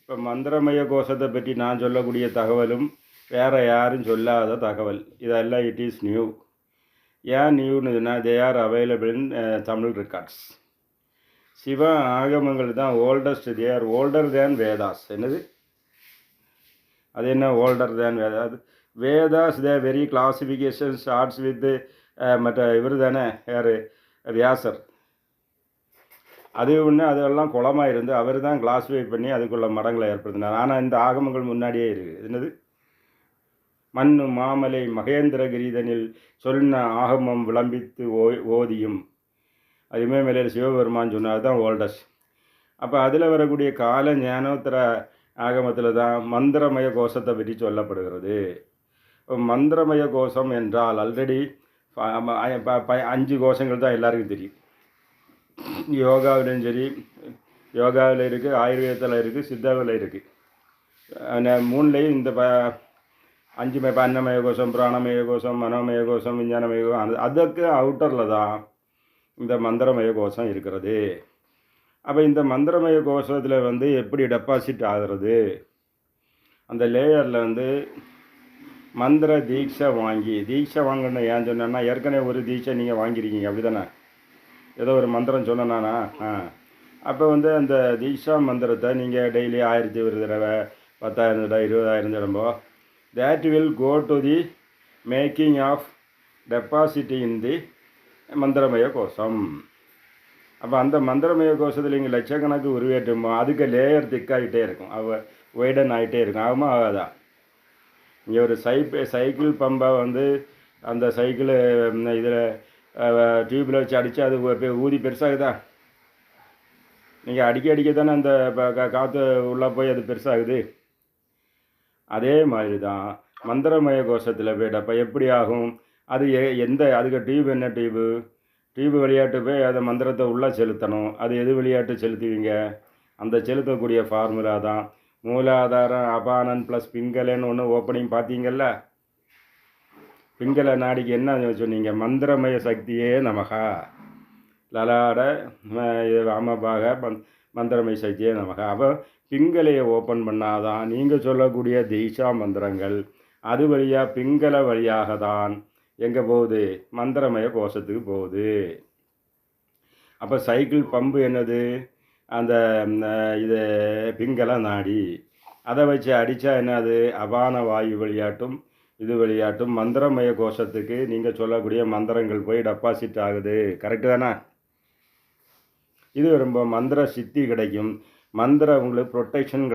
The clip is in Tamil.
இப்போ மந்திரமய கோஷத்தை பற்றி நான் சொல்லக்கூடிய தகவலும் வேறு யாரும் சொல்லாத தகவல். இதெல்லாம் இட் இஸ் நியூ. ஏன் நியூன்னு they are available in Tamil records. Siva ஆகமங்கள் தான் oldest. They are older than Vedas. என்னது அது? என்ன older than Vedas? Vedas the very classification starts with மற்ற இவர் தானே, யார், வியாசர். அது ஒன்று அதெல்லாம் குளமாக இருந்து அவர் தான் கிளாஸிஃபை பண்ணி அதுக்குள்ள மடங்களை ஏற்படுத்தினார். ஆனால் இந்த ஆகமங்கள் முன்னாடியே இருக்குது. என்னது? மண்ணு மாமலை மகேந்திரகிரிதனில் சொன்ன ஆகமம் விளம்பித்து ஓதியும் அதுமே மேலே சிவபெருமான் சொன்னார் தான் ஓல்டஸ்ட். அப்போ அதில் வரக்கூடிய கால ஞானோத்தர ஆகமத்தில் தான் மந்திரமய கோஷத்தை பற்றி சொல்லப்படுகிறது. மந்திரமய கோஷம் என்றால் ஆல்ரெடி 5 கோஷங்கள் தான் எல்லாருக்கும் தெரியும். யோகாவிலும் சரி, யோகாவில் இருக்குது, ஆயுர்வேதத்தில் இருக்குது, சித்தாவில் இருக்குது. 3லையும் இந்த 5 அன்னமய கோஷம், பிராணமய கோஷம், மனோமய கோஷம், விஞ்ஞானமய கோஷம், அதுக்கு அவுட்டரில் தான் இந்த மந்திரமய கோஷம் இருக்கிறது. அப்போ இந்த மந்திரமய கோஷத்தில் எப்படி டெபாசிட் ஆகிறது? அந்த லேயரில் மந்திர தீட்சை வாங்கணும். ஏன் சொன்னேன்னா, ஏற்கனவே ஒரு தீட்சை நீங்கள் வாங்கியிருக்கீங்க, அப்படி தானே? ஏதோ ஒரு மந்திரம் சொன்னேன்னா அப்போ அந்த தீட்சா மந்திரத்தை நீங்கள் டெய்லி 1000 ஒரு தடவை, 10,000 தடவை, 20,000 தடம்போ that will go to the making of deposit in the மந்திரமய கோஷம். அப்போ அந்த மந்திரமய கோஷத்தில் இங்கே லட்சக்கணக்கு உருவேற்றுமோ அதுக்கு லேயர் திக்காகிட்டே இருக்கும், வைடன் ஆகிட்டே இருக்கும். ஆகுமா ஆகாதா? இங்கே ஒரு சைக்கிள் பம்பை அந்த சைக்கிள் இதில் டியூப்பில் வச்சு அடித்தா அது ஊதி பெருசாகுதா? நீங்கள் அடிக்க தானே அந்த காற்று உள்ளே போய் அது பெருசாகுது. அதே மாதிரி தான் மந்திரமய கோஷத்தில் போயிட்டப்போ எப்படி ஆகும்? அது அதுக்கு டியூப் என்ன டியூப் விளையாட்டு போய் அதை மந்திரத்தை உள்ளே செலுத்தணும். அது எது விளையாட்டு செலுத்துவீங்க? அந்த செலுத்தக்கூடிய ஃபார்முலா தான் மூலாதாரம் அபானன் ப்ளஸ் பிங்கலன்னு ஒன்று ஓப்பனிங் பார்த்தீங்கல்ல. பிங்கள நாடிக்கு என்ன சொன்னீங்க? மந்திரமய சக்தியே நமகா லலாட அமபாக மந்திரமய சக்தியே நமகா. அப்போ பிங்களையை ஓப்பன் பண்ணாதான் நீங்கள் சொல்லக்கூடிய தீட்சா மந்திரங்கள் அது வழியாக பிங்கள வழியாக தான் எங்கே போகுது? மந்திரமய கோஷத்துக்கு போகுது. அப்போ சைக்கிள் பம்பு என்னது? அந்த இது பிங்கள நாடி. அதை வச்சு அடித்தா என்னது? அபான வாயு வழியாட்டும் இது வழியாட்டும் மந்திரமய கோஷத்துக்கு நீங்கள் சொல்லக்கூடிய மந்திரங்கள் போய் டெபாசிட் ஆகுது. கரெக்டு தானே? இது ரொம்ப மந்திர சித்தி கிடைக்கும். மந்திர உங்களுக்கு ப்ரொட்டெக்ஷன்